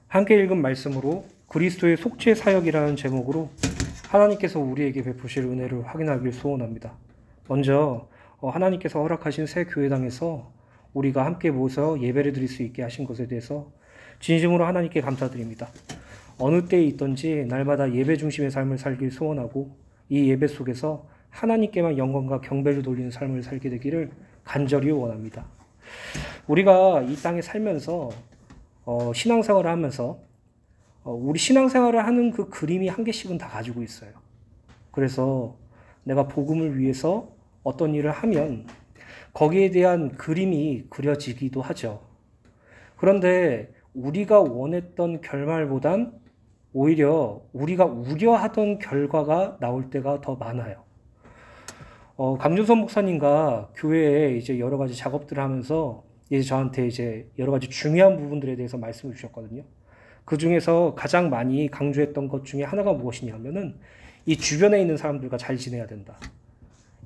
함께 읽은 말씀으로 그리스도의 속죄 사역이라는 제목으로 하나님께서 우리에게 베푸실 은혜를 확인하길 소원합니다. 먼저 하나님께서 허락하신 새 교회당에서 우리가 함께 모여서 예배를 드릴 수 있게 하신 것에 대해서 진심으로 하나님께 감사드립니다. 어느 때에 있든지 날마다 예배 중심의 삶을 살길 소원하고 이 예배 속에서 하나님께만 영광과 경배를 돌리는 삶을 살게 되기를 간절히 원합니다. 우리가 이 땅에 살면서 신앙생활을 하면서 우리 신앙생활을 하는 그 그림이 한 개씩은 다 가지고 있어요. 그래서 내가 복음을 위해서 어떤 일을 하면 거기에 대한 그림이 그려지기도 하죠. 그런데 우리가 원했던 결말보단 오히려 우리가 우려하던 결과가 나올 때가 더 많아요. 강준선 목사님과 교회에 이제 여러 가지 작업들을 하면서 이제 저한테 이제 여러 가지 중요한 부분들에 대해서 말씀을 주셨거든요. 그 중에서 가장 많이 강조했던 것 중에 하나가 무엇이냐면은 이 주변에 있는 사람들과 잘 지내야 된다.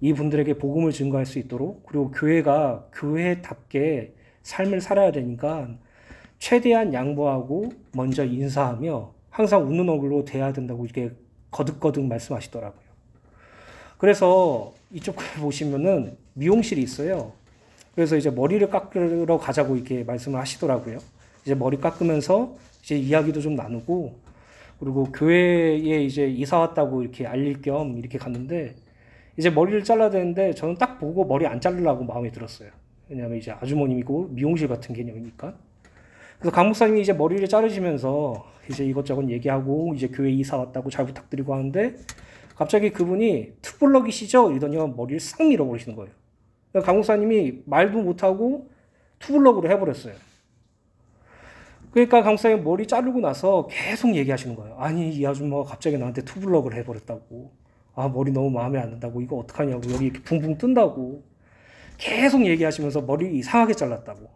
이 분들에게 복음을 증거할 수 있도록, 그리고 교회가 교회답게 삶을 살아야 되니까 최대한 양보하고 먼저 인사하며 항상 웃는 얼굴로 대해야 된다고 이렇게 거듭거듭 말씀하시더라고요. 그래서 이쪽 보시면은 미용실이 있어요. 그래서 이제 머리를 깎으러 가자고 이렇게 말씀을 하시더라고요. 이제 머리 깎으면서 이제 이야기도 좀 나누고, 그리고 교회에 이제 이사 왔다고 이렇게 알릴 겸 이렇게 갔는데, 이제 머리를 잘라야 되는데 저는 딱 보고 머리 안 자르려고 마음에 들었어요. 왜냐하면 이제 아주머님이고 미용실 같은 개념이니까. 그래서 강 목사님이 이제 머리를 자르시면서 이제 이것저것 얘기하고 이제 교회 이사 왔다고 잘 부탁드리고 하는데, 갑자기 그분이 투블럭이시죠? 이러더니 머리를 싹 밀어버리시는 거예요. 강 목사님이 말도 못하고 투블럭으로 해버렸어요. 그러니까 강 목사님이 머리 자르고 나서 계속 얘기하시는 거예요. 아니, 이 아줌마가 갑자기 나한테 투블럭을 해버렸다고. 아, 머리 너무 마음에 안 든다고. 이거 어떡하냐고. 여기 이렇게 붕붕 뜬다고. 계속 얘기하시면서 머리 이상하게 잘랐다고.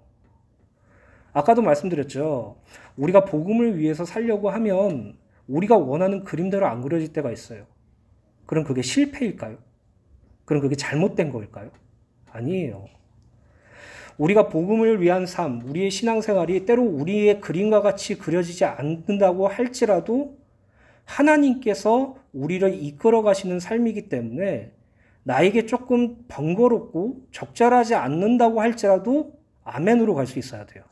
아까도 말씀드렸죠. 우리가 복음을 위해서 살려고 하면 우리가 원하는 그림대로 안 그려질 때가 있어요. 그럼 그게 실패일까요? 그럼 그게 잘못된 거일까요? 아니에요. 우리가 복음을 위한 삶, 우리의 신앙생활이 때로 우리의 그림과 같이 그려지지 않는다고 할지라도 하나님께서 우리를 이끌어 가시는 삶이기 때문에 나에게 조금 번거롭고 적절하지 않는다고 할지라도 아멘으로 갈 수 있어야 돼요.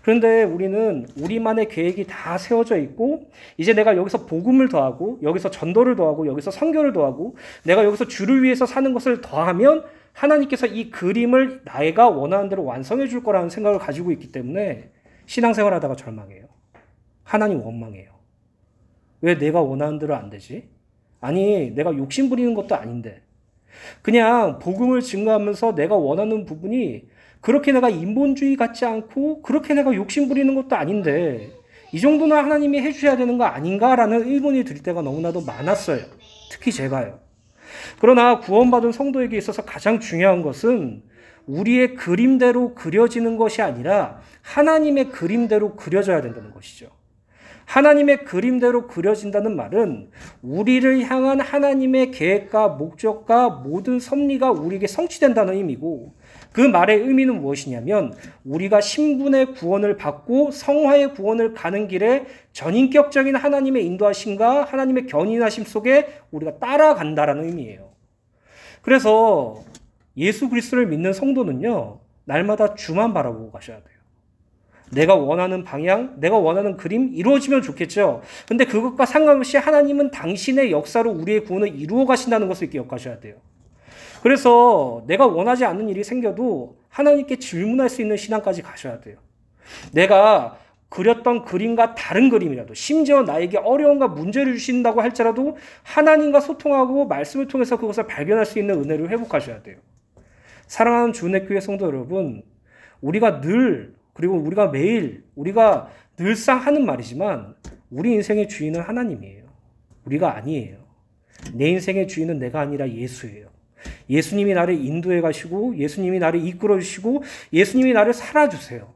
그런데 우리는 우리만의 계획이 다 세워져 있고, 이제 내가 여기서 복음을 더하고, 여기서 전도를 더하고, 여기서 선교를 더하고, 내가 여기서 주를 위해서 사는 것을 더하면 하나님께서 이 그림을 내가 원하는 대로 완성해 줄 거라는 생각을 가지고 있기 때문에 신앙생활 하다가 절망해요. 하나님 원망해요. 왜 내가 원하는 대로 안 되지? 아니, 내가 욕심 부리는 것도 아닌데. 그냥 복음을 증거하면서 내가 원하는 부분이 그렇게 내가 인본주의 같지 않고 그렇게 내가 욕심 부리는 것도 아닌데 이 정도는 하나님이 해주셔야 되는 거 아닌가라는 의문이 들 때가 너무나도 많았어요. 특히 제가요. 그러나 구원받은 성도에게 있어서 가장 중요한 것은 우리의 그림대로 그려지는 것이 아니라 하나님의 그림대로 그려져야 된다는 것이죠. 하나님의 그림대로 그려진다는 말은 우리를 향한 하나님의 계획과 목적과 모든 섭리가 우리에게 성취된다는 의미고, 그 말의 의미는 무엇이냐면 우리가 신분의 구원을 받고 성화의 구원을 가는 길에 전인격적인 하나님의 인도하심과 하나님의 견인하심 속에 우리가 따라간다라는 의미예요. 그래서 예수 그리스도를 믿는 성도는요, 날마다 주만 바라보고 가셔야 돼요. 내가 원하는 방향, 내가 원하는 그림 이루어지면 좋겠죠. 근데 그것과 상관없이 하나님은 당신의 역사로 우리의 구원을 이루어 가신다는 것을 기억하셔야 돼요. 그래서 내가 원하지 않는 일이 생겨도 하나님께 질문할 수 있는 신앙까지 가셔야 돼요. 내가 그렸던 그림과 다른 그림이라도, 심지어 나에게 어려움과 문제를 주신다고 할지라도 하나님과 소통하고 말씀을 통해서 그것을 발견할 수 있는 은혜를 회복하셔야 돼요. 사랑하는 주내교회 성도 여러분, 우리가 늘, 그리고 우리가 매일, 우리가 늘상 하는 말이지만 우리 인생의 주인은 하나님이에요. 우리가 아니에요. 내 인생의 주인은 내가 아니라 예수예요. 예수님이 나를 인도해 가시고, 예수님이 나를 이끌어 주시고, 예수님이 나를 살아주세요.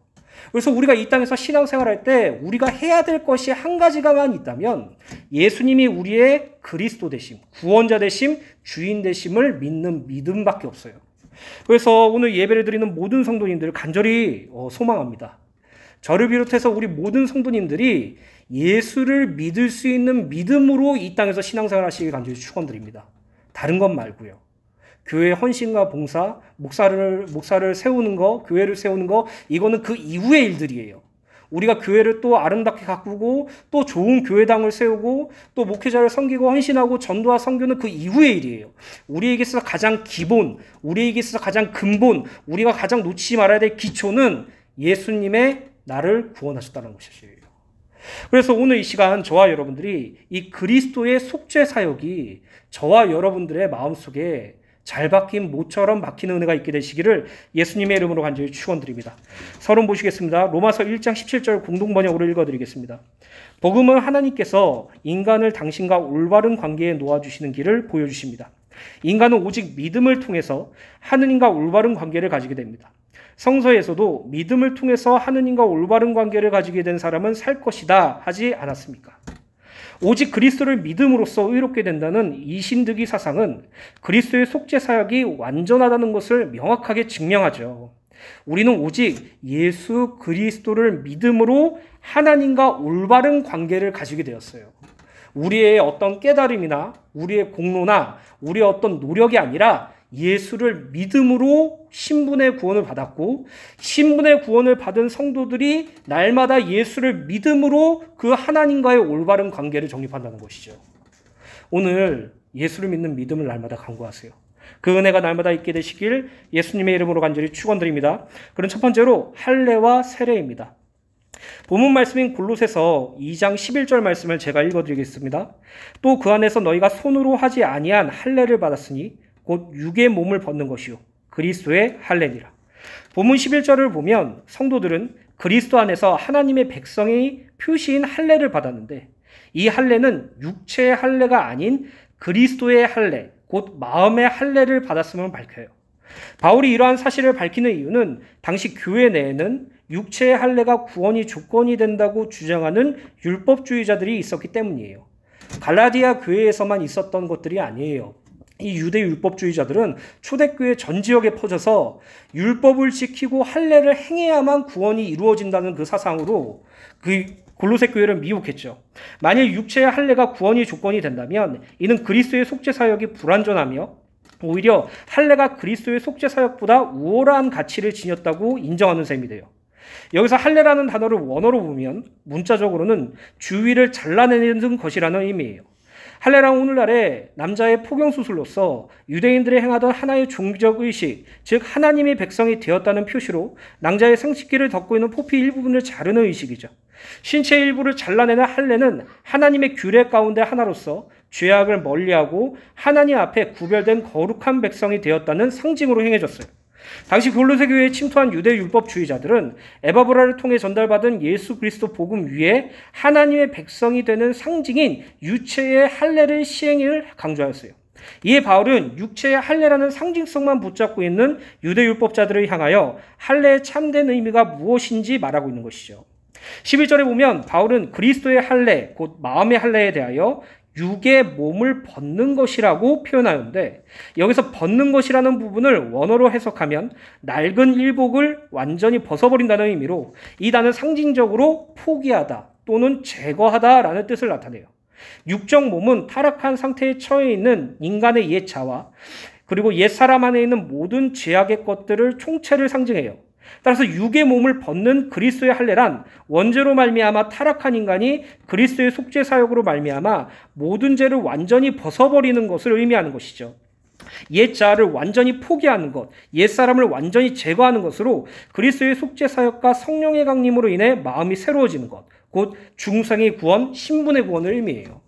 그래서 우리가 이 땅에서 신앙생활할 때 우리가 해야 될 것이 한 가지가만 있다면 예수님이 우리의 그리스도 되심, 구원자 되심, 주인 되심을 믿는 믿음밖에 없어요. 그래서 오늘 예배를 드리는 모든 성도님들을 간절히 소망합니다. 저를 비롯해서 우리 모든 성도님들이 예수를 믿을 수 있는 믿음으로 이 땅에서 신앙생활 하시길 간절히 축원드립니다. 다른 것 말고요. 교회 헌신과 봉사, 목사를 세우는 거, 교회를 세우는 거, 이거는 그 이후의 일들이에요. 우리가 교회를 또 아름답게 가꾸고 또 좋은 교회당을 세우고 또 목회자를 섬기고 헌신하고 전도와 선교는 그 이후의 일이에요. 우리에게 있어서 가장 기본, 우리에게 있어서 가장 근본, 우리가 가장 놓치지 말아야 될 기초는 예수님의 나를 구원하셨다는 것이에요. 그래서 오늘 이 시간 저와 여러분들이 이 그리스도의 속죄 사역이 저와 여러분들의 마음속에 잘 박힌 모처럼 박히는 은혜가 있게 되시기를 예수님의 이름으로 간절히 축원드립니다. 서론 보시겠습니다. 로마서 1장 17절 공동번역으로 읽어드리겠습니다. 복음은 하나님께서 인간을 당신과 올바른 관계에 놓아주시는 길을 보여주십니다. 인간은 오직 믿음을 통해서 하느님과 올바른 관계를 가지게 됩니다. 성서에서도 믿음을 통해서 하느님과 올바른 관계를 가지게 된 사람은 살 것이다 하지 않았습니까? 오직 그리스도를 믿음으로써 의롭게 된다는 이신득이 사상은 그리스도의 속죄 사역이 완전하다는 것을 명확하게 증명하죠. 우리는 오직 예수 그리스도를 믿음으로 하나님과 올바른 관계를 가지게 되었어요. 우리의 어떤 깨달음이나 우리의 공로나 우리의 어떤 노력이 아니라 예수를 믿음으로 신분의 구원을 받았고 신분의 구원을 받은 성도들이 날마다 예수를 믿음으로 그 하나님과의 올바른 관계를 정립한다는 것이죠. 오늘 예수를 믿는 믿음을 날마다 강구하세요. 그 은혜가 날마다 있게 되시길 예수님의 이름으로 간절히 축원드립니다. 그럼 첫 번째로 할례와 세례입니다. 본문 말씀인 골로새서 2장 11절 말씀을 제가 읽어드리겠습니다. 또 그 안에서 너희가 손으로 하지 아니한 할례를 받았으니 곧 육의 몸을 벗는 것이요 그리스도의 할례니라. 본문 11절을 보면 성도들은 그리스도 안에서 하나님의 백성의 표시인 할례를 받았는데 이 할례는 육체의 할례가 아닌 그리스도의 할례, 곧 마음의 할례를 받았음을 밝혀요. 바울이 이러한 사실을 밝히는 이유는 당시 교회 내에는 육체의 할례가 구원이 조건이 된다고 주장하는 율법주의자들이 있었기 때문이에요. 갈라디아 교회에서만 있었던 것들이 아니에요. 이 유대 율법주의자들은 초대교회 전 지역에 퍼져서 율법을 지키고 할례를 행해야만 구원이 이루어진다는 그 사상으로 그 골로새 교회를 미혹했죠. 만일 육체의 할례가 구원이 조건이 된다면 이는 그리스도의 속죄 사역이 불완전하며 오히려 할례가 그리스도의 속죄 사역보다 우월한 가치를 지녔다고 인정하는 셈이 돼요. 여기서 할례라는 단어를 원어로 보면 문자적으로는 주위를 잘라내는 것이라는 의미예요. 할례란 오늘날의 남자의 포경수술로서 유대인들이 행하던 하나의 종교적 의식, 즉 하나님의 백성이 되었다는 표시로 낭자의 생식기를 덮고 있는 포피 일부분을 자르는 의식이죠. 신체 일부를 잘라내는 할례는 하나님의 규례 가운데 하나로서 죄악을 멀리하고 하나님 앞에 구별된 거룩한 백성이 되었다는 상징으로 행해졌어요. 당시 골로새 교회에 침투한 유대 율법주의자들은 에바브라를 통해 전달받은 예수 그리스도 복음 위에 하나님의 백성이 되는 상징인 육체의 할례를 시행을 강조하였어요. 이에 바울은 육체의 할례라는 상징성만 붙잡고 있는 유대 율법자들을 향하여 할례의 참된 의미가 무엇인지 말하고 있는 것이죠. 11절에 보면 바울은 그리스도의 할례, 곧 마음의 할례에 대하여 육의 몸을 벗는 것이라고 표현하는데 여기서 벗는 것이라는 부분을 원어로 해석하면 낡은 일복을 완전히 벗어버린다는 의미로 이 단어는 상징적으로 포기하다 또는 제거하다라는 뜻을 나타내요. 육적 몸은 타락한 상태에 처해 있는 인간의 옛 자와 그리고 옛 사람 안에 있는 모든 죄악의 것들을 총체를 상징해요. 따라서 육의 몸을 벗는 그리스도의 할례란 원죄로 말미암아 타락한 인간이 그리스도의 속죄 사역으로 말미암아 모든 죄를 완전히 벗어버리는 것을 의미하는 것이죠. 옛 자아를 완전히 포기하는 것, 옛 사람을 완전히 제거하는 것으로 그리스도의 속죄 사역과 성령의 강림으로 인해 마음이 새로워지는 것, 곧 중생의 구원, 신분의 구원을 의미해요.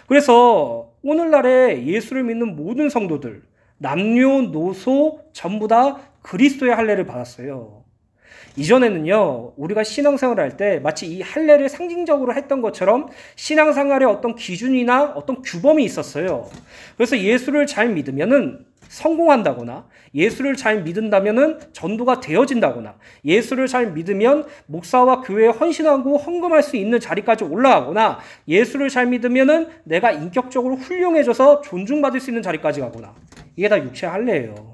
그래서 오늘날에 예수를 믿는 모든 성도들, 남녀노소 전부 다 그리스도의 할례를 받았어요. 이전에는요, 우리가 신앙생활을 할 때 마치 이 할례를 상징적으로 했던 것처럼 신앙생활에 어떤 기준이나 어떤 규범이 있었어요. 그래서 예수를 잘 믿으면은 성공한다거나, 예수를 잘 믿는다면은 전도가 되어진다거나, 예수를 잘 믿으면 목사와 교회에 헌신하고 헌금할 수 있는 자리까지 올라가거나, 예수를 잘 믿으면은 내가 인격적으로 훌륭해져서 존중받을 수 있는 자리까지 가거나, 이게 다 육체 할례예요.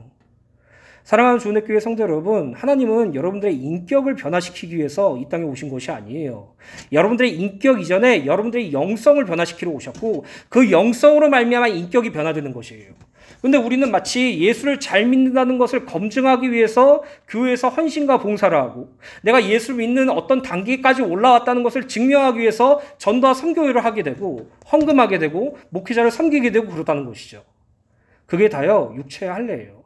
사랑하는 주은혜교회 성도 여러분, 하나님은 여러분들의 인격을 변화시키기 위해서 이 땅에 오신 것이 아니에요. 여러분들의 인격 이전에 여러분들의 영성을 변화시키러 오셨고 그 영성으로 말미암아 인격이 변화되는 것이에요. 근데 우리는 마치 예수를 잘 믿는다는 것을 검증하기 위해서 교회에서 헌신과 봉사를 하고 내가 예수를 믿는 어떤 단계까지 올라왔다는 것을 증명하기 위해서 전도와 선교회를 하게 되고 헌금하게 되고 목회자를 섬기게 되고 그렇다는 것이죠. 그게 다요 육체의 할례예요.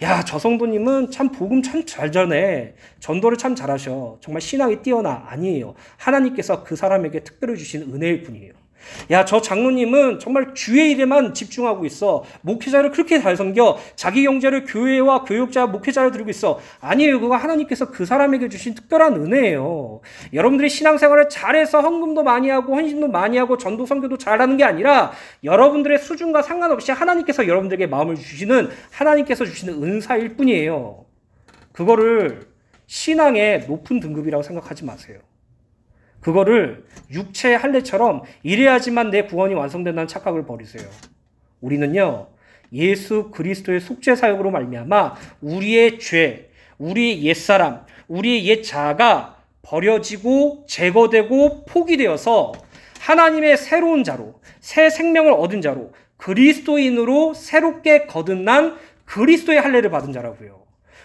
야, 저 성도님은 참 복음 참 잘 전해. 전도를 참 잘하셔. 정말 신앙이 뛰어나. 아니에요. 하나님께서 그 사람에게 특별히 주신 은혜일 뿐이에요. 야, 저 장로님은 정말 주의 일에만 집중하고 있어. 목회자를 그렇게 잘 섬겨. 자기 경제를 교회와 교육자, 목회자를 드리고 있어. 아니에요. 그거 하나님께서 그 사람에게 주신 특별한 은혜예요. 여러분들이 신앙생활을 잘해서 헌금도 많이 하고 헌신도 많이 하고 전도 선교도 잘하는 게 아니라 여러분들의 수준과 상관없이 하나님께서 여러분들에게 마음을 주시는 하나님께서 주시는 은사일 뿐이에요. 그거를 신앙의 높은 등급이라고 생각하지 마세요. 그거를 육체의 할례처럼 이래야지만 내 구원이 완성된다는 착각을 버리세요. 우리는요, 예수 그리스도의 속죄 사역으로 말미암아 우리의 죄, 우리의 옛사람, 우리의 옛 자아가 버려지고 제거되고 포기되어서 하나님의 새로운 자로, 새 생명을 얻은 자로, 그리스도인으로 새롭게 거듭난 그리스도의 할례를 받은 자라고요.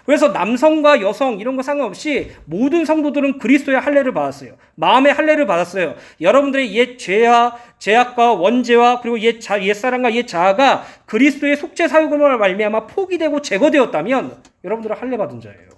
그래서 남성과 여성 이런 거 상관없이 모든 성도들은 그리스도의 할례를 받았어요. 마음의 할례를 받았어요. 여러분들의 옛 죄와 죄악과 원죄와 그리고 옛사람과 옛 자아가 그리스도의 속죄 사역으로 말미암아 포기되고 제거되었다면 여러분들은 할례 받은 자예요.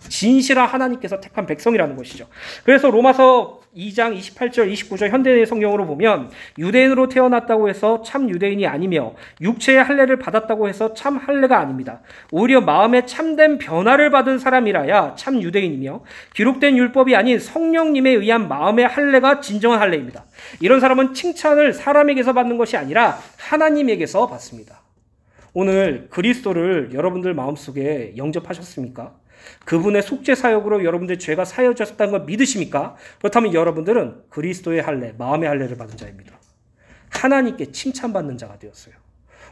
진실한 하나님께서 택한 백성이라는 것이죠. 그래서 로마서 2장 28절 29절 현대 성경으로 보면 유대인으로 태어났다고 해서 참 유대인이 아니며 육체의 할례를 받았다고 해서 참 할례가 아닙니다. 오히려 마음에 참된 변화를 받은 사람이라야 참 유대인이며 기록된 율법이 아닌 성령님에 의한 마음의 할례가 진정한 할례입니다. 이런 사람은 칭찬을 사람에게서 받는 것이 아니라 하나님에게서 받습니다. 오늘 그리스도를 여러분들 마음속에 영접하셨습니까? 그분의 속죄 사역으로 여러분들의 죄가 사여졌다는 걸 믿으십니까? 그렇다면 여러분들은 그리스도의 할례, 마음의 할례를 받은 자입니다. 하나님께 칭찬받는 자가 되었어요.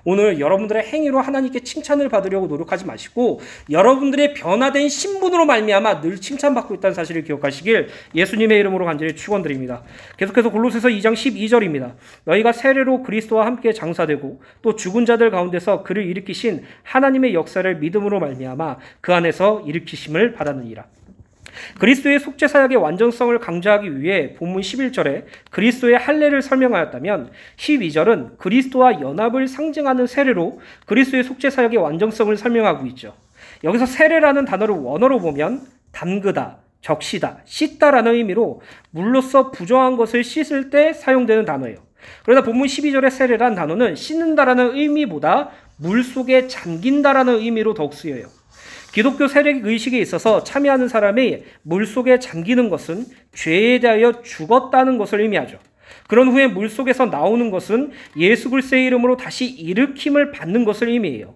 오늘 여러분들의 행위로 하나님께 칭찬을 받으려고 노력하지 마시고 여러분들의 변화된 신분으로 말미암아 늘 칭찬받고 있다는 사실을 기억하시길 예수님의 이름으로 간절히 축원드립니다. 계속해서 골로새서 2장 12절입니다. 너희가 세례로 그리스도와 함께 장사되고 또 죽은 자들 가운데서 그를 일으키신 하나님의 역사를 믿음으로 말미암아 그 안에서 일으키심을 받았느니라. 그리스도의 속죄 사역의 완전성을 강조하기 위해 본문 11절에 그리스도의 할례를 설명하였다면 12절은 그리스도와 연합을 상징하는 세례로 그리스도의 속죄 사역의 완전성을 설명하고 있죠. 여기서 세례라는 단어를 원어로 보면 담그다, 적시다, 씻다라는 의미로 물로써 부정한 것을 씻을 때 사용되는 단어예요. 그러나 본문 12절의 세례란 단어는 씻는다라는 의미보다 물 속에 잠긴다라는 의미로 더욱 쓰여요. 기독교 세례 의식에 있어서 참여하는 사람이 물속에 잠기는 것은 죄에 대하여 죽었다는 것을 의미하죠. 그런 후에 물속에서 나오는 것은 예수 그리스도의 이름으로 다시 일으킴을 받는 것을 의미해요.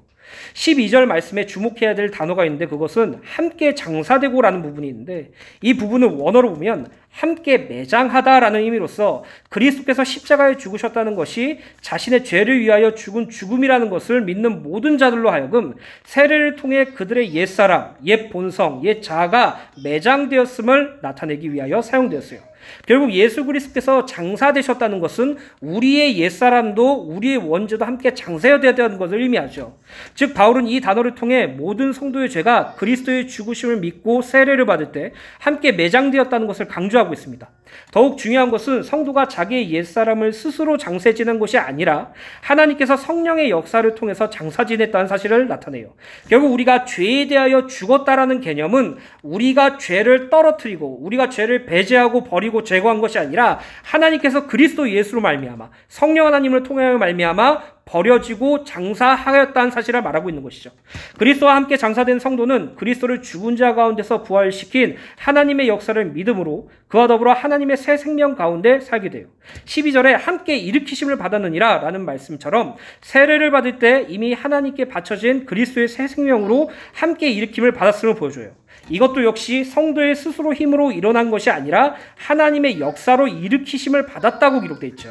12절 말씀에 주목해야 될 단어가 있는데 그것은 함께 장사되고라는 부분이 있는데 이 부분을 원어로 보면 함께 매장하다라는 의미로서 그리스도께서 십자가에 죽으셨다는 것이 자신의 죄를 위하여 죽은 죽음이라는 것을 믿는 모든 자들로 하여금 세례를 통해 그들의 옛사람, 옛 본성, 옛 자아가 매장되었음을 나타내기 위하여 사용되었어요. 결국 예수 그리스도께서 장사되셨다는 것은 우리의 옛사람도 우리의 원죄도 함께 장사해야 된다는 것을 의미하죠. 즉 바울은 이 단어를 통해 모든 성도의 죄가 그리스도의 죽으심을 믿고 세례를 받을 때 함께 매장되었다는 것을 강조하고 있습니다. 더욱 중요한 것은 성도가 자기의 옛사람을 스스로 장사 지낸 것이 아니라 하나님께서 성령의 역사를 통해서 장사 지냈다는 사실을 나타내요. 결국 우리가 죄에 대하여 죽었다라는 개념은 우리가 죄를 떨어뜨리고 우리가 죄를 배제하고 버리고 제거한 것이 아니라 하나님께서 그리스도 예수로 말미암아 성령 하나님을 통하여 말미암아 버려지고 장사하였다는 사실을 말하고 있는 것이죠. 그리스도와 함께 장사된 성도는 그리스도를 죽은 자 가운데서 부활시킨 하나님의 역사를 믿음으로 그와 더불어 하나님의 새 생명 가운데 살게 돼요. 12절에 함께 일으키심을 받았느니라 라는 말씀처럼 세례를 받을 때 이미 하나님께 바쳐진 그리스도의 새 생명으로 함께 일으킴을 받았음을 보여줘요. 이것도 역시 성도의 스스로 힘으로 일어난 것이 아니라 하나님의 역사로 일으키심을 받았다고 기록되어 있죠.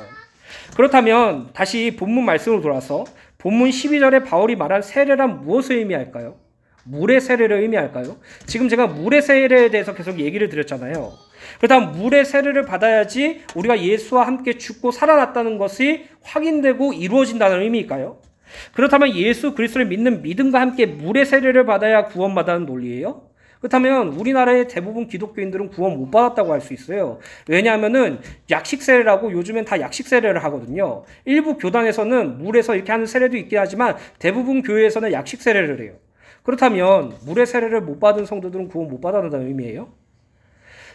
그렇다면 다시 본문 말씀으로 돌아서 본문 12절에 바울이 말한 세례란 무엇을 의미할까요? 물의 세례를 의미할까요? 지금 제가 물의 세례에 대해서 계속 얘기를 드렸잖아요. 그렇다면 물의 세례를 받아야지 우리가 예수와 함께 죽고 살아났다는 것이 확인되고 이루어진다는 의미일까요? 그렇다면 예수 그리스도를 믿는 믿음과 함께 물의 세례를 받아야 구원받아는 논리예요? 그렇다면 우리나라의 대부분 기독교인들은 구원 못 받았다고 할 수 있어요. 왜냐하면은 약식 세례라고 요즘엔 다 약식 세례를 하거든요. 일부 교단에서는 물에서 이렇게 하는 세례도 있긴 하지만 대부분 교회에서는 약식 세례를 해요. 그렇다면 물의 세례를 못 받은 성도들은 구원 못 받았다는 의미예요?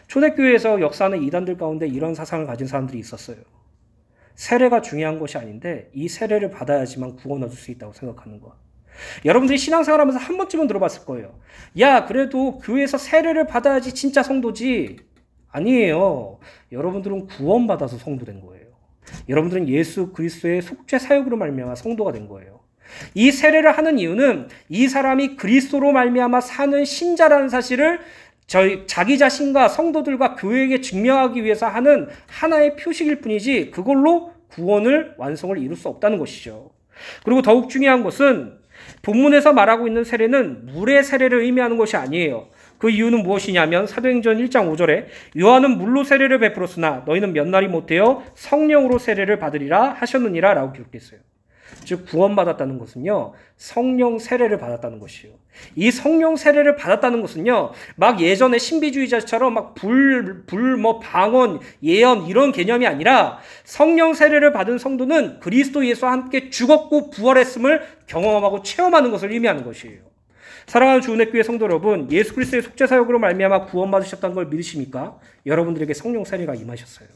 초대교회에서 역사하는 이단들 가운데 이런 사상을 가진 사람들이 있었어요. 세례가 중요한 것이 아닌데 이 세례를 받아야지만 구원 얻을 수 있다고 생각하는 거. 여러분들이 신앙생활하면서 한 번쯤은 들어봤을 거예요. 야, 그래도 교회에서 세례를 받아야지 진짜 성도지. 아니에요. 여러분들은 구원받아서 성도된 거예요. 여러분들은 예수 그리스도의 속죄 사역으로 말미암아 성도가 된 거예요. 이 세례를 하는 이유는 이 사람이 그리스도로 말미암아 사는 신자라는 사실을 자기 자신과 성도들과 교회에게 증명하기 위해서 하는 하나의 표식일 뿐이지 그걸로 구원을 완성을 이룰 수 없다는 것이죠. 그리고 더욱 중요한 것은 본문에서 말하고 있는 세례는 물의 세례를 의미하는 것이 아니에요. 그 이유는 무엇이냐면 사도행전 1장 5절에 요한은 물로 세례를 베풀었으나 너희는 몇 날이 못되어 성령으로 세례를 받으리라 하셨느니라 라고 기록됐어요. 즉 구원받았다는 것은요 성령 세례를 받았다는 것이에요. 이 성령 세례를 받았다는 것은요 막 예전에 신비주의자처럼 막 방언, 예언 이런 개념이 아니라 성령 세례를 받은 성도는 그리스도 예수와 함께 죽었고 부활했음을 경험하고 체험하는 것을 의미하는 것이에요. 사랑하는 주은혜교회 성도 여러분, 예수 그리스도의 속죄 사역으로 말미암아 구원받으셨다는 걸 믿으십니까? 여러분들에게 성령 세례가 임하셨어요.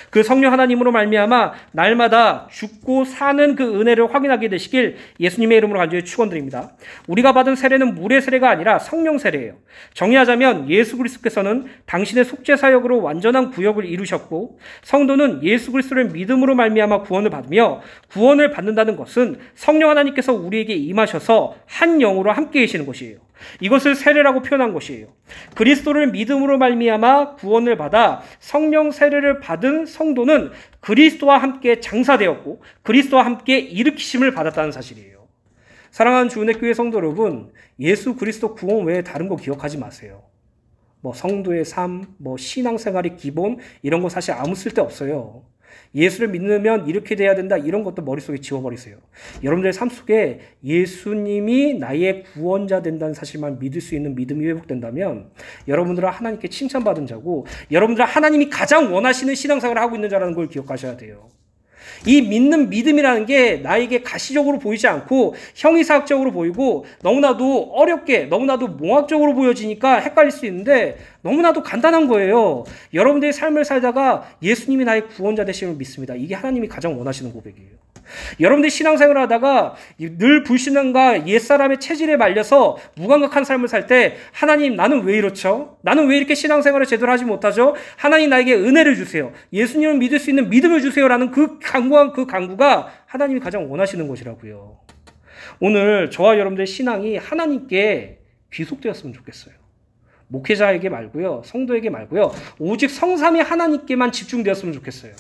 그 성령 하나님으로 말미암아 날마다 죽고 사는 그 은혜를 확인하게 되시길 예수님의 이름으로 간절히 축원드립니다. 우리가 받은 세례는 물의 세례가 아니라 성령 세례예요. 정의하자면 예수 그리스도께서는 당신의 속죄 사역으로 완전한 구역을 이루셨고 성도는 예수 그리스도를 믿음으로 말미암아 구원을 받으며 구원을 받는다는 것은 성령 하나님께서 우리에게 임하셔서 한 영으로 함께 계시는 것이에요. 이것을 세례라고 표현한 것이에요. 그리스도를 믿음으로 말미암아 구원을 받아 성령 세례를 받은 성도는 그리스도와 함께 장사되었고 그리스도와 함께 일으키심을 받았다는 사실이에요. 사랑하는 주은혜교회 성도 여러분, 예수 그리스도 구원 외에 다른 거 기억하지 마세요. 뭐 성도의 삶, 뭐 신앙생활의 기본 이런 거 사실 아무 쓸데 없어요. 예수를 믿으면 이렇게 돼야 된다 이런 것도 머릿속에 지워버리세요. 여러분들의 삶 속에 예수님이 나의 구원자 된다는 사실만 믿을 수 있는 믿음이 회복된다면 여러분들은 하나님께 칭찬받은 자고 여러분들은 하나님이 가장 원하시는 신앙생활을 하고 있는 자라는 걸 기억하셔야 돼요. 이 믿는 믿음이라는 게 나에게 가시적으로 보이지 않고 형이사학적으로 보이고 너무나도 어렵게 너무나도 몽학적으로 보여지니까 헷갈릴 수 있는데 너무나도 간단한 거예요. 여러분들의 삶을 살다가 예수님이 나의 구원자 되심을 믿습니다. 이게 하나님이 가장 원하시는 고백이에요. 여러분들이 신앙생활을 하다가 늘 불신앙과 옛사람의 체질에 말려서 무감각한 삶을 살 때 하나님 나는 왜 이렇죠? 나는 왜 이렇게 신앙생활을 제대로 하지 못하죠? 하나님 나에게 은혜를 주세요. 예수님을 믿을 수 있는 믿음을 주세요라는 그 간구한 그 간구가 하나님이 가장 원하시는 것이라고요. 오늘 저와 여러분들의 신앙이 하나님께 귀속되었으면 좋겠어요. 목회자에게 말고요. 성도에게 말고요. 오직 성삼위 하나님께만 집중되었으면 좋겠어요.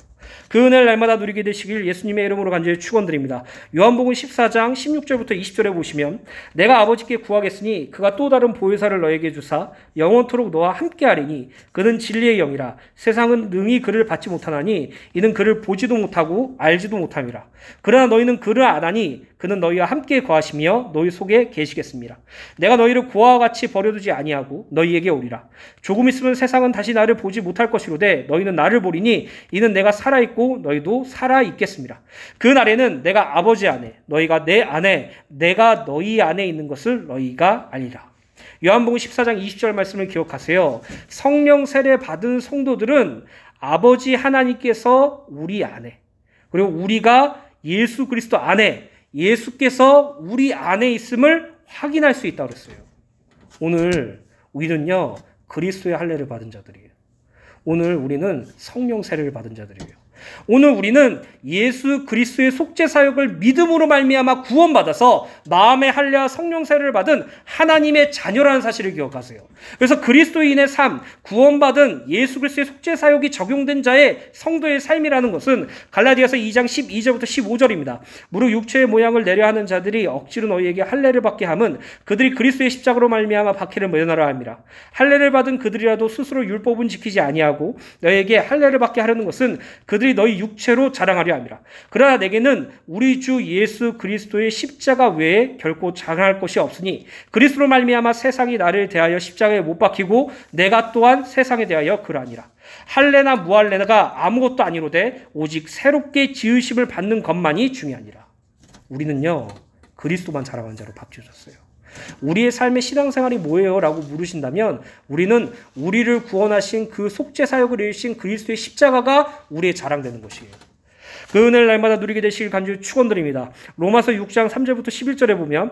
그 은혜를 날마다 누리게 되시길 예수님의 이름으로 간절히 축원드립니다. 요한복음 14장 16절부터 20절에 보시면 내가 아버지께 구하겠으니 그가 또 다른 보혜사를 너에게 주사 영원토록 너와 함께하리니 그는 진리의 영이라 세상은 능히 그를 받지 못하나니 이는 그를 보지도 못하고 알지도 못함이라. 그러나 너희는 그를 아나니 그는 너희와 함께 거하시며 너희 속에 계시겠습니다. 내가 너희를 고아와 같이 버려두지 아니하고 너희에게 오리라. 조금 있으면 세상은 다시 나를 보지 못할 것이로되 너희는 나를 보리니 이는 내가 살아있고 너희도 살아있겠습니다. 그 날에는 내가 아버지 안에 너희가 내 안에 내가 너희 안에 있는 것을 너희가 알리라. 요한복음 14장 20절 말씀을 기억하세요. 성령 세례 받은 성도들은 아버지 하나님께서 우리 안에 그리고 우리가 예수 그리스도 안에 예수께서 우리 안에 있음을 확인할 수 있다고 그랬어요. 오늘 우리는요 그리스도의 할례를 받은 자들이에요. 오늘 우리는 성령 세례를 받은 자들이에요. 오늘 우리는 예수 그리스도의 속죄 사역을 믿음으로 말미암아 구원받아서 마음의 할례와 성령 세례를 받은 하나님의 자녀라는 사실을 기억하세요. 그래서 그리스도인의 삶, 구원받은 예수 그리스도의 속죄 사역이 적용된 자의 성도의 삶이라는 것은 갈라디아서 2장 12절부터 15절입니다. 무릇 육체의 모양을 내려 하는 자들이 억지로 너희에게 할례를 받게 함은 그들이 그리스도의 십자가로 말미암아 박해를 면하라 함이라. 할례를 받은 그들이라도 스스로 율법은 지키지 아니하고 너희에게 할례를 받게 하려는 것은 그들이 너희 육체로 자랑하려 함이라. 그러나 내게는 우리 주 예수 그리스도의 십자가 외에 결코 자랑할 것이 없으니 그리스도로 말미암아 세상이 나를 대하여 십자가에 못 박히고 내가 또한 세상에 대하여 그러하니라. 할례나 무할례가 아무것도 아니로되 오직 새롭게 지으심을 받는 것만이 중요하니라. 우리는요 그리스도만 자랑하는 자로 바뀌어졌어요. 우리의 삶의 신앙생활이 뭐예요? 라고 물으신다면 우리는 우리를 구원하신 그 속죄 사역을 이루신 그리스도의 십자가가 우리의 자랑되는 것이에요. 그 은혜를 날마다 누리게 되시길 간절히 축원드립니다. 로마서 6장 3절부터 11절에 보면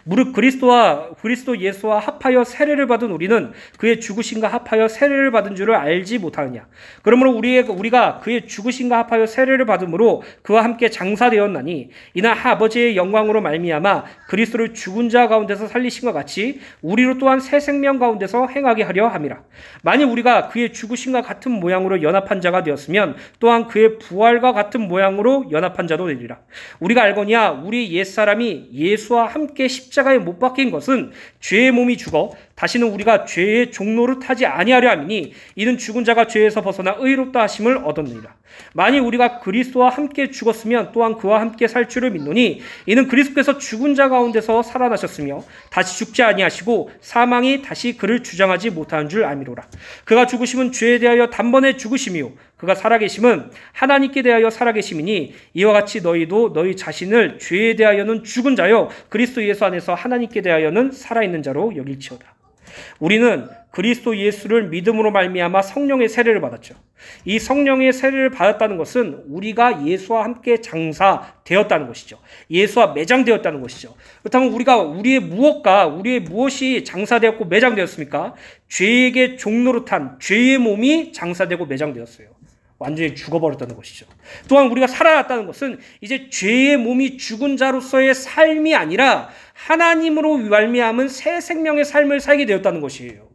무릇 그리스도 예수와 합하여 세례를 받은 우리는 그의 죽으심과 합하여 세례를 받은 줄을 알지 못하느냐. 그러므로 우리가 그의 죽으심과 합하여 세례를 받음으로 그와 함께 장사되었나니 이는 아버지의 영광으로 말미암아 그리스도를 죽은 자 가운데서 살리신 것 같이 우리로 또한 새 생명 가운데서 행하게 하려 함이라. 만일 우리가 그의 죽으심과 같은 모양으로 연합한 자가 되었으면 또한 그의 부활과 같은 모양으로 연합한 자도 되리라. 우리가 알거니와 우리 옛사람이 예수와 함께 십자가에 못 박힌 것은 죄의 몸이 죽어 다시는 우리가 죄의 종로를 타지 아니하려 함이니 이는 죽은 자가 죄에서 벗어나 의롭다 하심을 얻었느니라. 만일 우리가 그리스도와 함께 죽었으면 또한 그와 함께 살 줄을 믿노니 이는 그리스도께서 죽은 자 가운데서 살아나셨으며 다시 죽지 아니하시고 사망이 다시 그를 주장하지 못하는 줄 알미로라. 그가 죽으심은 죄에 대하여 단번에 죽으심이요 그가 살아계심은 하나님께 대하여 살아계심이니 이와 같이 너희도 너희 자신을 죄에 대하여는 죽은 자요 그리스도 예수 안에서 하나님께 대하여는 살아있는 자로 여길지어다. 우리는 그리스도 예수를 믿음으로 말미암아 성령의 세례를 받았죠. 이 성령의 세례를 받았다는 것은 우리가 예수와 함께 장사되었다는 것이죠. 예수와 매장되었다는 것이죠. 그렇다면 우리의 무엇이 장사되었고 매장되었습니까? 죄에게 종로로 탄 죄의 몸이 장사되고 매장되었어요. 완전히 죽어버렸다는 것이죠. 또한 우리가 살아났다는 것은 이제 죄의 몸이 죽은 자로서의 삶이 아니라 하나님으로 말미암은 새 생명의 삶을 살게 되었다는 것이에요.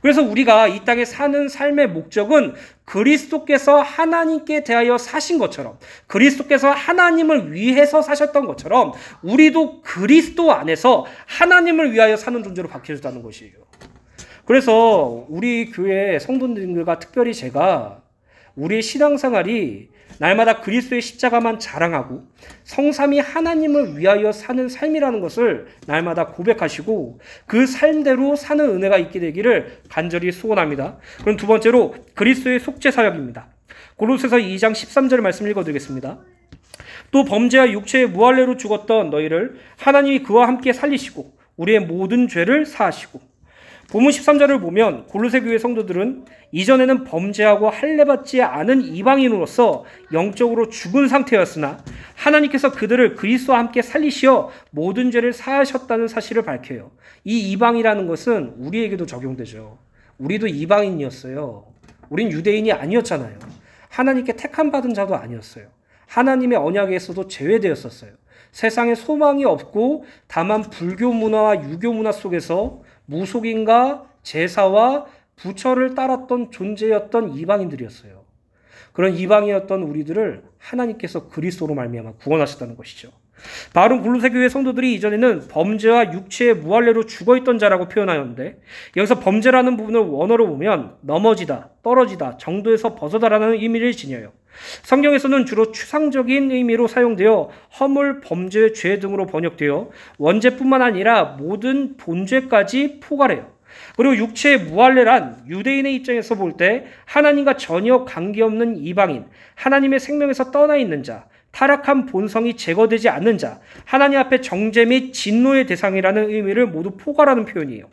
그래서 우리가 이 땅에 사는 삶의 목적은 그리스도께서 하나님께 대하여 사신 것처럼 그리스도께서 하나님을 위해서 사셨던 것처럼 우리도 그리스도 안에서 하나님을 위하여 사는 존재로 바뀌어졌다는 것이에요. 그래서 우리 교회 성도님들과 특별히 제가 우리의 신앙생활이 날마다 그리스도의 십자가만 자랑하고 성삼위 하나님을 위하여 사는 삶이라는 것을 날마다 고백하시고 그 삶대로 사는 은혜가 있게 되기를 간절히 소원합니다. 그럼 두 번째로 그리스도의 속죄 사역입니다. 골로새서 2장 13절 말씀 읽어드리겠습니다. 또 범죄와 육체의 무할례로 죽었던 너희를 하나님이 그와 함께 살리시고 우리의 모든 죄를 사하시고. 본문 13절을 보면 골로새 교회 성도들은 이전에는 범죄하고 할례받지 않은 이방인으로서 영적으로 죽은 상태였으나 하나님께서 그들을 그리스도와 함께 살리시어 모든 죄를 사하셨다는 사실을 밝혀요. 이 이방이라는 것은 우리에게도 적용되죠. 우리도 이방인이었어요. 우린 유대인이 아니었잖아요. 하나님께 택함 받은 자도 아니었어요. 하나님의 언약에서도 제외되었었어요. 세상에 소망이 없고 다만 불교 문화와 유교 문화 속에서 무속인과 제사와 부처를 따랐던 존재였던 이방인들이었어요. 그런 이방이었던 우리들을 하나님께서 그리스도로 말미암아 구원하셨다는 것이죠. 바울은 골로새 교회 성도들이 이전에는 범죄와 육체의 무할례로 죽어있던 자라고 표현하였는데 여기서 범죄라는 부분을 원어로 보면 넘어지다, 떨어지다, 정도에서 벗어다라는 의미를 지녀요. 성경에서는 주로 추상적인 의미로 사용되어 허물, 범죄, 죄 등으로 번역되어 원죄뿐만 아니라 모든 본죄까지 포괄해요. 그리고 육체의 무할례란 유대인의 입장에서 볼 때 하나님과 전혀 관계없는 이방인, 하나님의 생명에서 떠나 있는 자, 타락한 본성이 제거되지 않는 자, 하나님 앞에 정죄 및 진노의 대상이라는 의미를 모두 포괄하는 표현이에요.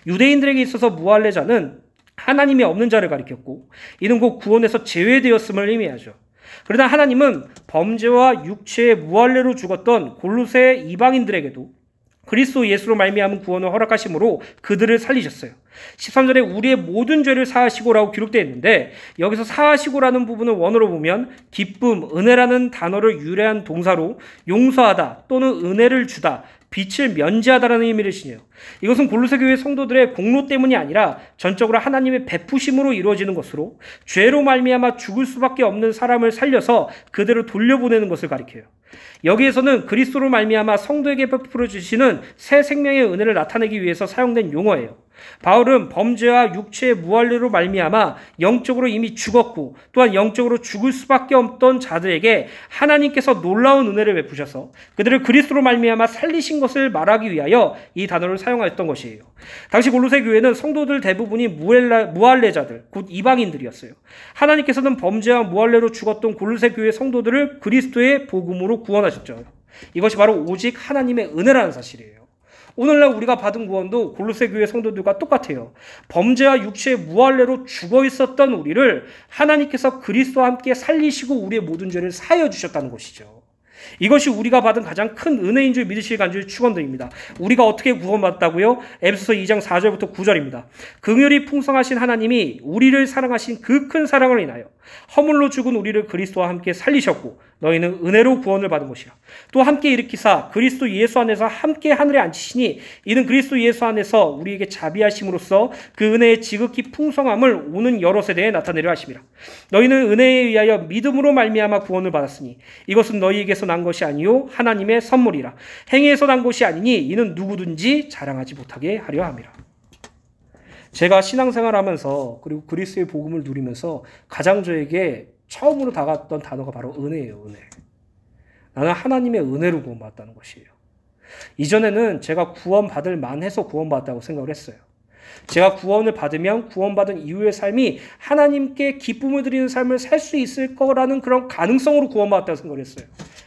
유대인들에게 있어서 무할례자는 하나님이 없는 자를 가리켰고 이는 곧 구원에서 제외되었음을 의미하죠. 그러나 하나님은 범죄와 육체의 무할례로 죽었던 골로새 이방인들에게도 그리스도 예수로 말미암은 구원을 허락하심으로 그들을 살리셨어요. 13절에 우리의 모든 죄를 사하시고라고 기록되어 있는데 여기서 사하시고라는 부분을 원어로 보면 기쁨, 은혜라는 단어를 유래한 동사로 용서하다 또는 은혜를 주다, 빛을 면제하다라는 의미를 지녀요. 이것은 골로새 교회 성도들의 공로 때문이 아니라 전적으로 하나님의 베푸심으로 이루어지는 것으로 죄로 말미암아 죽을 수밖에 없는 사람을 살려서 그대로 돌려보내는 것을 가리켜요. 여기에서는 그리스도로 말미암아 성도에게 베풀어 주시는 새 생명의 은혜를 나타내기 위해서 사용된 용어예요. 바울은 범죄와 육체의 무할례로 말미암아 영적으로 이미 죽었고 또한 영적으로 죽을 수밖에 없던 자들에게 하나님께서 놀라운 은혜를 베푸셔서 그들을 그리스도로 말미암아 살리신 것을 말하기 위하여 이 단어를 사용하였던 것이에요. 당시 골로새 교회는 성도들 대부분이 무할례자들, 곧 이방인들이었어요. 하나님께서는 범죄와 무할례로 죽었던 골로새 교회 성도들을 그리스도의 복음으로 구원하셨죠. 이것이 바로 오직 하나님의 은혜라는 사실이에요. 오늘날 우리가 받은 구원도 골로새 교회 성도들과 똑같아요. 범죄와 육체의 무할례로 죽어 있었던 우리를 하나님께서 그리스도와 함께 살리시고 우리의 모든 죄를 사하여 주셨다는 것이죠. 이것이 우리가 받은 가장 큰 은혜인 줄 믿으실 간절히 축원드립니다. 우리가 어떻게 구원받았다고요? 에베소서 2장 4절부터 9절입니다. 긍휼이 풍성하신 하나님이 우리를 사랑하신 그 큰 사랑을 인하여 허물로 죽은 우리를 그리스도와 함께 살리셨고 너희는 은혜로 구원을 받은 것이라. 또 함께 일으키사 그리스도 예수 안에서 함께 하늘에 앉히시니 이는 그리스도 예수 안에서 우리에게 자비하심으로써 그 은혜의 지극히 풍성함을 오는 여러 세대에 나타내려 하심이라. 너희는 은혜에 의하여 믿음으로 말미암아 구원을 받았으니 이것은 너희에게서 난 것이 아니요 하나님의 선물이라. 행위에서 난 것이 아니니 이는 누구든지 자랑하지 못하게 하려 함이라. 제가 신앙생활하면서 그리고 그리스도의 복음을 누리면서 가장 저에게 처음으로 다가왔던 단어가 바로 은혜예요. 은혜. 나는 하나님의 은혜로 구원받았다는 것이에요. 이전에는 제가 구원받을 만해서 구원받았다고 생각을 했어요. 제가 구원을 받으면 구원받은 이후의 삶이 하나님께 기쁨을 드리는 삶을 살 수 있을 거라는 그런 가능성으로 구원받았다고 생각을 했어요.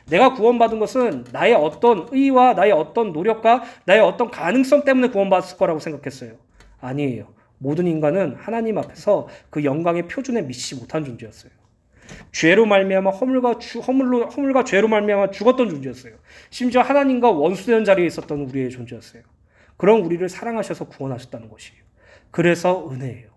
내가 구원받은 것은 나의 어떤 의와 나의 어떤 노력과 나의 어떤 가능성 때문에 구원받았을 거라고 생각했어요. 아니에요. 모든 인간은 하나님 앞에서 그 영광의 표준에 미치지 못한 존재였어요. 죄로 말미암아 허물과 죄로 말미암아 죽었던 존재였어요. 심지어 하나님과 원수되는 자리에 있었던 우리의 존재였어요. 그런 우리를 사랑하셔서 구원하셨다는 것이에요. 그래서 은혜예요.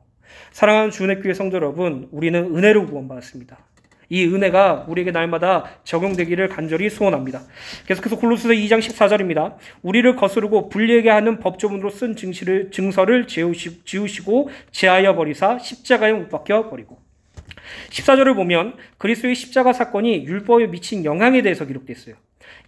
사랑하는 주은혜 교회 성도 여러분, 우리는 은혜로 구원받았습니다. 이 은혜가 우리에게 날마다 적용되기를 간절히 소원합니다. 계속해서 골로새서 2장 14절입니다. 우리를 거스르고 불리하게 하는 법조문으로 쓴 증서를 지우시고 제하여 버리사 십자가에 못 박혀 버리고. 14절을 보면 그리스도의 십자가 사건이 율법에 미친 영향에 대해서 기록되어 있어요.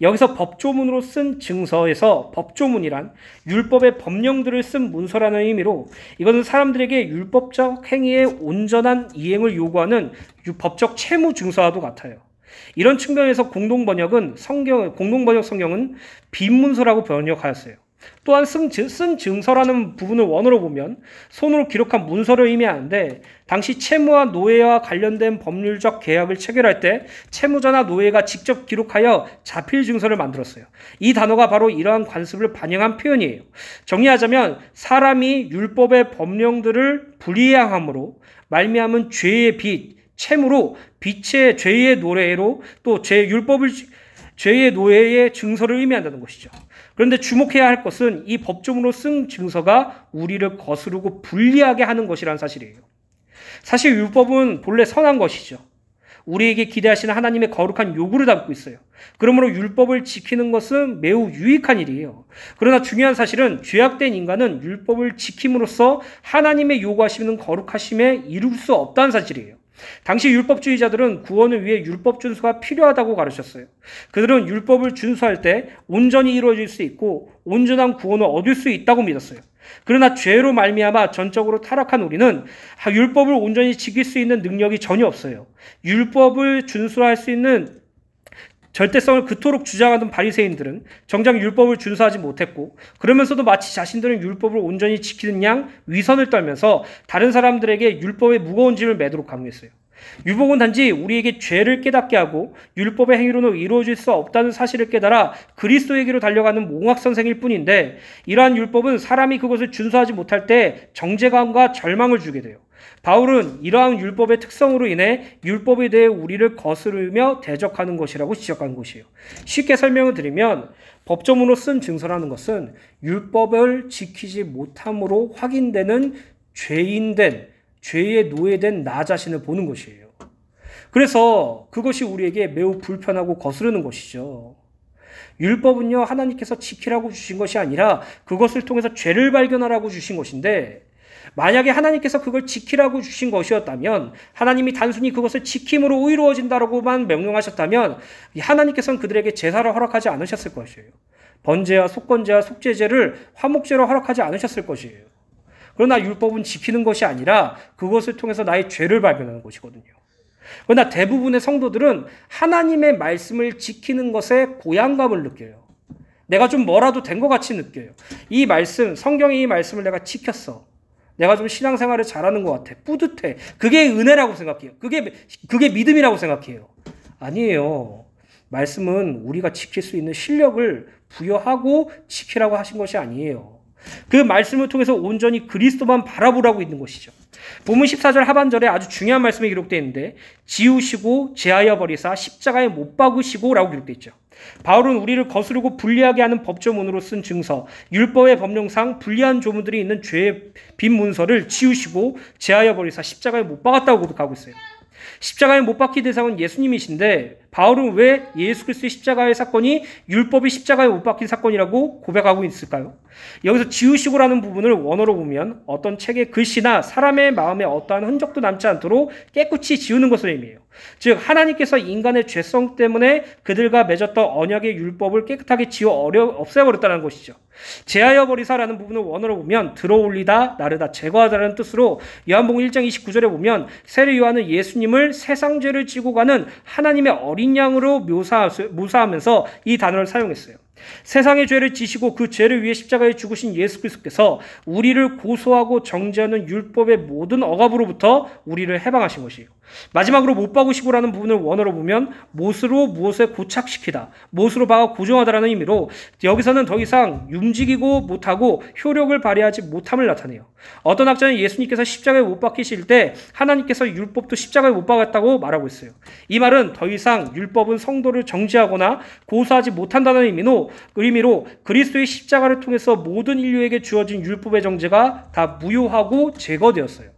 여기서 법조문으로 쓴 증서에서 법조문이란 율법의 법령들을 쓴 문서라는 의미로 이것은 사람들에게 율법적 행위의 온전한 이행을 요구하는 법적 채무 증서와도 같아요. 이런 측면에서 공동번역 성경은 빈문서라고 번역하였어요. 또한 쓴 증서라는 부분을 원어로 보면 손으로 기록한 문서를 의미하는데 당시 채무와 노예와 관련된 법률적 계약을 체결할 때 채무자나 노예가 직접 기록하여 자필 증서를 만들었어요. 이 단어가 바로 이러한 관습을 반영한 표현이에요. 정리하자면 사람이 율법의 법령들을 불이행함으로 말미암은 죄의 빚, 채무로 빛의 죄의 노예로 또 죄의 노예의 증서를 의미한다는 것이죠. 그런데 주목해야 할 것은 이 법조문으로 쓴 증서가 우리를 거스르고 불리하게 하는 것이라는 사실이에요. 사실 율법은 본래 선한 것이죠. 우리에게 기대하시는 하나님의 거룩한 요구를 담고 있어요. 그러므로 율법을 지키는 것은 매우 유익한 일이에요. 그러나 중요한 사실은 죄악된 인간은 율법을 지킴으로써 하나님의 요구하시는 거룩하심에 이룰 수 없다는 사실이에요. 당시 율법주의자들은 구원을 위해 율법 준수가 필요하다고 가르쳤어요. 그들은 율법을 준수할 때 온전히 이루어질 수 있고 온전한 구원을 얻을 수 있다고 믿었어요. 그러나 죄로 말미암아 전적으로 타락한 우리는 율법을 온전히 지킬 수 있는 능력이 전혀 없어요. 율법을 준수할 수 있는 절대성을 그토록 주장하던 바리새인들은 정작 율법을 준수하지 못했고 그러면서도 마치 자신들은 율법을 온전히 지키는 양 위선을 떨면서 다른 사람들에게 율법의 무거운 짐을 매도록 강요했어요. 율법은 단지 우리에게 죄를 깨닫게 하고 율법의 행위로는 이루어질 수 없다는 사실을 깨달아 그리스도에게로 달려가는 몽확선생일 뿐인데 이러한 율법은 사람이 그것을 준수하지 못할 때 정죄감과 절망을 주게 돼요. 바울은 이러한 율법의 특성으로 인해 율법에 대해 우리를 거스르며 대적하는 것이라고 지적한 것이에요. 쉽게 설명을 드리면 법조문으로 쓴 증서라는 것은 율법을 지키지 못함으로 확인되는 죄에 노예된 나 자신을 보는 것이에요. 그래서 그것이 우리에게 매우 불편하고 거스르는 것이죠. 율법은요, 하나님께서 지키라고 주신 것이 아니라 그것을 통해서 죄를 발견하라고 주신 것인데, 만약에 하나님께서 그걸 지키라고 주신 것이었다면, 하나님이 단순히 그것을 지킴으로 의로워진다라고만 명령하셨다면 하나님께서는 그들에게 제사를 허락하지 않으셨을 것이에요. 번제와 속건제와 속죄제를 화목제로 허락하지 않으셨을 것이에요. 그러나 율법은 지키는 것이 아니라 그것을 통해서 나의 죄를 발견하는 것이거든요. 그러나 대부분의 성도들은 하나님의 말씀을 지키는 것에 고향감을 느껴요. 내가 좀 뭐라도 된 것 같이 느껴요. 이 말씀, 성경의 이 말씀을 내가 지켰어. 내가 좀 신앙생활을 잘하는 것 같아. 뿌듯해. 그게 은혜라고 생각해요. 그게 믿음이라고 생각해요. 아니에요. 말씀은 우리가 지킬 수 있는 실력을 부여하고 지키라고 하신 것이 아니에요. 그 말씀을 통해서 온전히 그리스도만 바라보라고 있는 것이죠. 본문 14절 하반절에 아주 중요한 말씀이 기록되어 있는데, 지우시고 제하여 버리사 십자가에 못 박으시고 라고 기록되어 있죠. 바울은 우리를 거스르고 불리하게 하는 법조문으로 쓴 증서, 율법의 법령상 불리한 조문들이 있는 죄의 빈 문서를 지우시고 제하여 버리사 십자가에 못 박았다고 고백하고 있어요. 십자가에 못 박힌 대상은 예수님이신데, 바울은 왜 예수 그리스도의 십자가의 사건이 율법이 십자가에 못 박힌 사건이라고 고백하고 있을까요? 여기서 지우시고라는 부분을 원어로 보면 어떤 책의 글씨나 사람의 마음에 어떠한 흔적도 남지 않도록 깨끗이 지우는 것을 의미해요. 즉 하나님께서 인간의 죄성 때문에 그들과 맺었던 언약의 율법을 깨끗하게 지워 없애버렸다는 것이죠. 제하여 버리사라는 부분을 원어로 보면 들어올리다, 나르다, 제거하다라는 뜻으로 요한복음 1장 29절에 보면 세례 요한은 예수님을 세상 죄를 지고 가는 하나님의 어린 양으로 묘사하면서 이 단어를 사용했어요. 세상의 죄를 지시고 그 죄를 위해 십자가에 죽으신 예수 그리스도께서 우리를 고소하고 정죄하는 율법의 모든 억압으로부터 우리를 해방하신 것이에요. 마지막으로 못 박으시고라는 부분을 원어로 보면 못으로 무엇에 고착시키다, 못으로 박아 고정하다라는 의미로 여기서는 더 이상 움직이고 못하고 효력을 발휘하지 못함을 나타내요. 어떤 학자는 예수님께서 십자가에 못 박히실 때 하나님께서 율법도 십자가에 못 박았다고 말하고 있어요. 이 말은 더 이상 율법은 성도를 정죄하거나 고소하지 못한다는 의미로 그리스도의 십자가를 통해서 모든 인류에게 주어진 율법의 정죄가 다 무효하고 제거되었어요.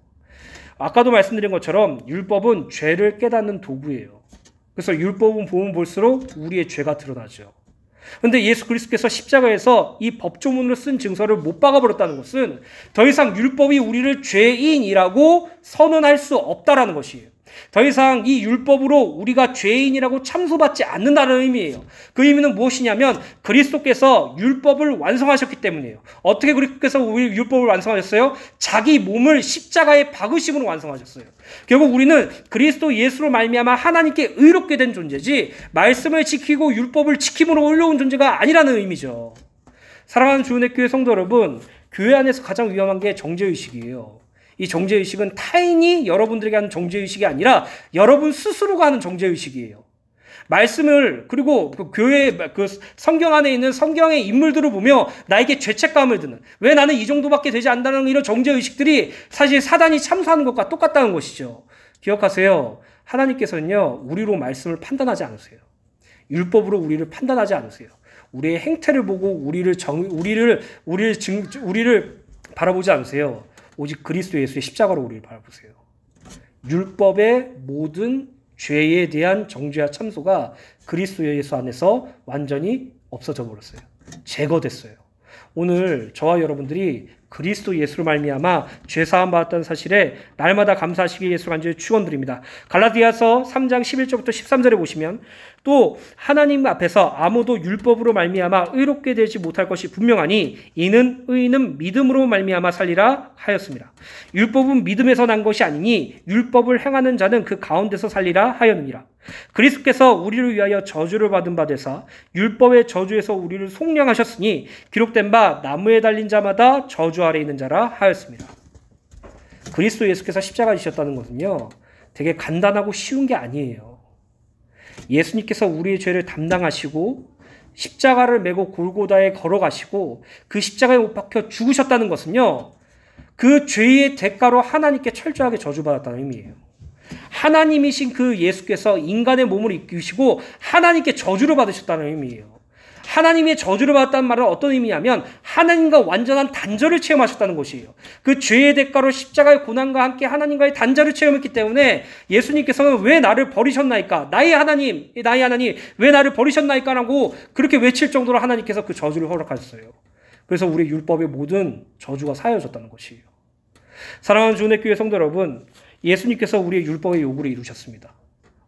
아까도 말씀드린 것처럼 율법은 죄를 깨닫는 도구예요. 그래서 율법은 보면 볼수록 우리의 죄가 드러나죠. 그런데 예수 그리스도께서 십자가에서 이 법조문으로 쓴 증서를 못 박아버렸다는 것은 더 이상 율법이 우리를 죄인이라고 선언할 수 없다라는 것이에요. 더 이상 이 율법으로 우리가 죄인이라고 참소받지 않는다는 의미예요. 그 의미는 무엇이냐면 그리스도께서 율법을 완성하셨기 때문이에요. 어떻게 그리스도께서 우리 율법을 완성하셨어요? 자기 몸을 십자가에 박으심으로 완성하셨어요. 결국 우리는 그리스도 예수로 말미암아 하나님께 의롭게 된 존재지 말씀을 지키고 율법을 지킴으로 올라온 존재가 아니라는 의미죠. 사랑하는 주은혜교회 성도 여러분, 교회 안에서 가장 위험한 게 정죄의식이에요. 이 정죄의식은 타인이 여러분들에게 하는 정죄의식이 아니라 여러분 스스로가 하는 정죄의식이에요. 말씀을 그리고 그 교회 그 성경 안에 있는 성경의 인물들을 보며 나에게 죄책감을 드는, 왜 나는 이 정도밖에 되지 않는다는 이런 정죄의식들이 사실 사단이 참소하는 것과 똑같다는 것이죠. 기억하세요. 하나님께서는요 우리로 말씀을 판단하지 않으세요. 율법으로 우리를 판단하지 않으세요. 우리의 행태를 보고 우리를 바라보지 않으세요. 오직 그리스도 예수의 십자가로 우리를 바라보세요. 율법의 모든 죄에 대한 정죄와 참소가 그리스도 예수 안에서 완전히 없어져 버렸어요. 제거됐어요. 오늘 저와 여러분들이 그리스도 예수로 말미암아 죄 사함 받았다는 사실에 날마다 감사하시기 예수 간절히 축원드립니다. 갈라디아서 3장 11절부터 13절에 보시면 또 하나님 앞에서 아무도 율법으로 말미암아 의롭게 되지 못할 것이 분명하니 이는 의인은 믿음으로 말미암아 살리라 하였습니다. 율법은 믿음에서 난 것이 아니니 율법을 행하는 자는 그 가운데서 살리라 하였느니라. 그리스도께서 우리를 위하여 저주를 받은 바 되사 율법의 저주에서 우리를 속량하셨으니 기록된 바 나무에 달린 자마다 저주 아래 있는 자라 하였습니다. 그리스도 예수께서 십자가 지셨다는 것은요 되게 간단하고 쉬운 게 아니에요. 예수님께서 우리의 죄를 담당하시고 십자가를 메고 골고다에 걸어가시고 그 십자가에 못 박혀 죽으셨다는 것은요 그 죄의 대가로 하나님께 철저하게 저주받았다는 의미예요. 하나님이신 그 예수께서 인간의 몸을 입히시고 하나님께 저주를 받으셨다는 의미예요. 하나님의 저주를 받았다는 말은 어떤 의미냐면 하나님과 완전한 단절을 체험하셨다는 것이에요. 그 죄의 대가로 십자가의 고난과 함께 하나님과의 단절을 체험했기 때문에 예수님께서는 왜 나를 버리셨나이까? 나의 하나님 왜 나를 버리셨나이까? 라고 그렇게 외칠 정도로 하나님께서 그 저주를 허락하셨어요. 그래서 우리 율법의 모든 저주가 사여졌다는 것이에요. 사랑하는 주은혜 교회 성도 여러분, 예수님께서 우리의 율법의 요구를 이루셨습니다.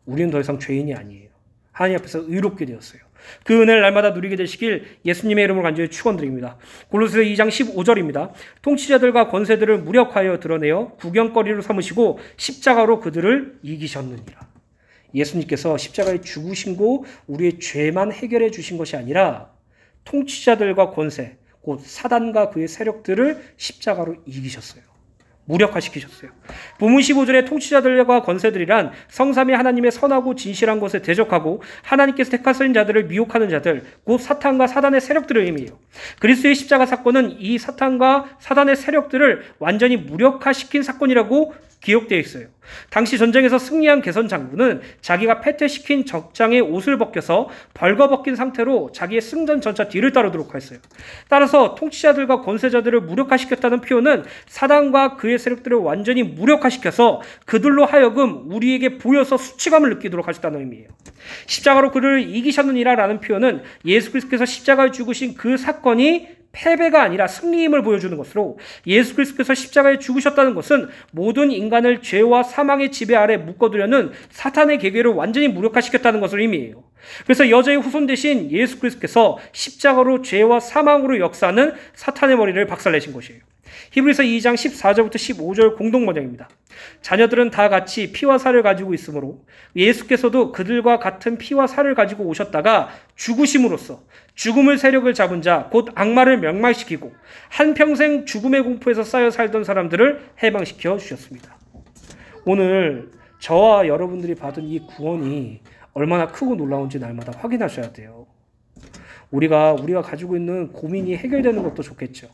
우리는 더 이상 죄인이 아니에요. 하나님 앞에서 의롭게 되었어요. 그 은혜를 날마다 누리게 되시길 예수님의 이름으로 간절히 축원드립니다. 골로새서 2장 15절입니다. 통치자들과 권세들을 무력하여 드러내어 구경거리로 삼으시고 십자가로 그들을 이기셨느니라. 예수님께서 십자가에 죽으신 고 우리의 죄만 해결해 주신 것이 아니라 통치자들과 권세, 곧 사단과 그의 세력들을 십자가로 이기셨어요. 무력화시키셨어요. 본문 15절의 통치자들과 권세들이란 성삼위 하나님의 선하고 진실한 것에 대적하고 하나님께서 택하신 자들을 미혹하는 자들, 곧 사탄과 사단의 세력들을 의미해요. 그리스도의 십자가 사건은 이 사탄과 사단의 세력들을 완전히 무력화시킨 사건이라고 기록되어 있어요. 당시 전쟁에서 승리한 개선 장군은 자기가 패퇴시킨 적장의 옷을 벗겨서 벌거벗긴 상태로 자기의 승전 전차 뒤를 따르도록 하였어요. 따라서 통치자들과 권세자들을 무력화시켰다는 표현은 사단과 그의 세력들을 완전히 무력화시켜서 그들로 하여금 우리에게 보여서 수치감을 느끼도록 하셨다는 의미예요. 십자가로 그를 이기셨느니라 라는 표현은 예수 그리스도께서 십자가에 죽으신 그 사건이 패배가 아니라 승리임을 보여주는 것으로 예수 그리스도께서 십자가에 죽으셨다는 것은 모든 인간을 죄와 사망의 지배 아래 묶어두려는 사탄의 계계를 완전히 무력화시켰다는 것을 의미해요. 그래서 여자의 후손 대신 예수 그리스도께서 십자가로 죄와 사망으로 역사하는 사탄의 머리를 박살내신 것이에요. 히브리서 2장 14절부터 15절 공동번역입니다. 자녀들은 다 같이 피와 살을 가지고 있으므로 예수께서도 그들과 같은 피와 살을 가지고 오셨다가 죽으심으로써 죽음의 세력을 잡은 자, 곧 악마를 멸망시키고 한평생 죽음의 공포에서 쌓여 살던 사람들을 해방시켜 주셨습니다. 오늘 저와 여러분들이 받은 이 구원이 얼마나 크고 놀라운지 날마다 확인하셔야 돼요. 우리가 가지고 있는 고민이 해결되는 것도 좋겠죠.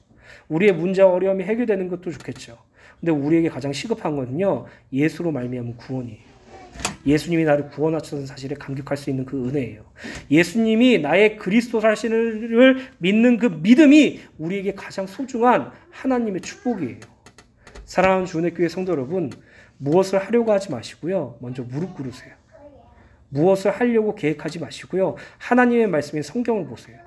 우리의 문제와 어려움이 해결되는 것도 좋겠죠. 근데 우리에게 가장 시급한 것은요, 예수로 말미암은 구원이에요. 예수님이 나를 구원하셨다는 사실에 감격할 수 있는 그 은혜예요. 예수님이 나의 그리스도 자신을 믿는 그 믿음이 우리에게 가장 소중한 하나님의 축복이에요. 사랑하는 주은혜 교회 성도 여러분, 무엇을 하려고 하지 마시고요, 먼저 무릎 꿇으세요. 무엇을 하려고 계획하지 마시고요, 하나님의 말씀인 성경을 보세요.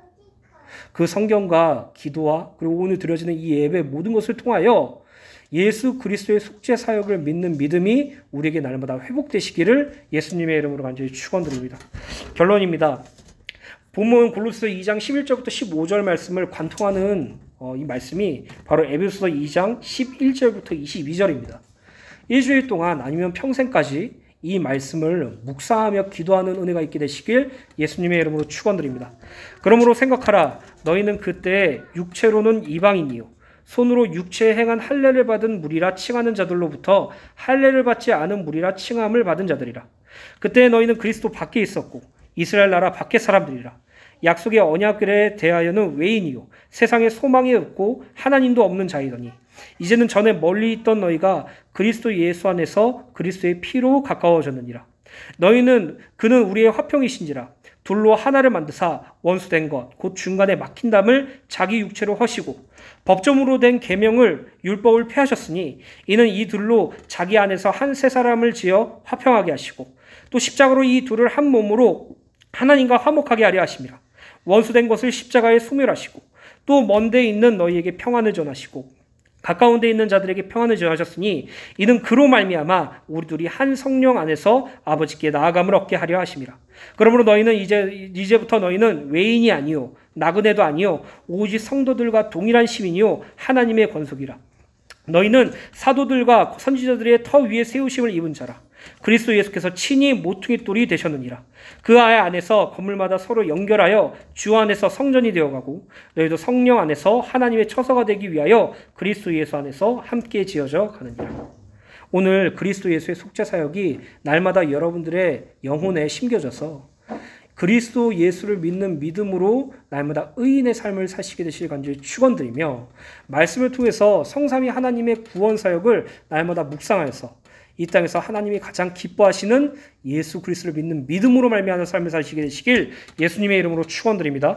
그 성경과 기도와 그리고 오늘 드려지는 이 예배 모든 것을 통하여 예수 그리스도의 속죄 사역을 믿는 믿음이 우리에게 날마다 회복되시기를 예수님의 이름으로 간절히 축원드립니다. 결론입니다. 본문 골로새서 2장 11절부터 15절 말씀을 관통하는 이 말씀이 바로 에베소서 2장 11절부터 22절입니다. 일주일 동안 아니면 평생까지 이 말씀을 묵상하며 기도하는 은혜가 있게 되시길 예수님의 이름으로 축원드립니다. 그러므로 생각하라. 너희는 그때 육체로는 이방인이요 손으로 육체에 행한 할례를 받은 무리라 칭하는 자들로부터 할례를 받지 않은 무리라 칭함을 받은 자들이라. 그때 너희는 그리스도 밖에 있었고 이스라엘 나라 밖의 사람들이라. 약속의 언약에 대하여는 외인이요 세상에 소망이 없고 하나님도 없는 자이더니 이제는 전에 멀리 있던 너희가 그리스도 예수 안에서 그리스도의 피로 가까워졌느니라. 그는 우리의 화평이신지라. 둘로 하나를 만드사 원수된 것 곧 중간에 막힌 담을 자기 육체로 허시고 법정으로 된 계명을 율법을 폐하셨으니 이는 이 둘로 자기 안에서 한 세 사람을 지어 화평하게 하시고 또 십자가로 이 둘을 한 몸으로 하나님과 화목하게 하려 하심이라. 원수된 것을 십자가에 소멸하시고 또 먼 데 있는 너희에게 평안을 전하시고 가까운 데 있는 자들에게 평안을 전하셨으니 이는 그로 말미암아 우리 둘이 한 성령 안에서 아버지께 나아감을 얻게 하려 하심이라. 그러므로 너희는 이제부터 너희는 외인이 아니요 나그네도 아니요 오직 성도들과 동일한 시민이요 하나님의 권속이라. 너희는 사도들과 선지자들의 터 위에 세우심을 입은 자라. 그리스도 예수께서 친히 모퉁이 돌이 되셨느니라. 그 아이 안에서 건물마다 서로 연결하여 주 안에서 성전이 되어가고 너희도 성령 안에서 하나님의 처소가 되기 위하여 그리스도 예수 안에서 함께 지어져 가느니라. 오늘 그리스도 예수의 속죄 사역이 날마다 여러분들의 영혼에 심겨져서 그리스도 예수를 믿는 믿음으로 날마다 의인의 삶을 사시게 되시길 간절히 축원드리며 말씀을 통해서 성삼위 하나님의 구원 사역을 날마다 묵상하여서 이 땅에서 하나님이 가장 기뻐하시는 예수 그리스도를 믿는 믿음으로 말미암는 삶을 사시게 되시길 예수님의 이름으로 축원드립니다.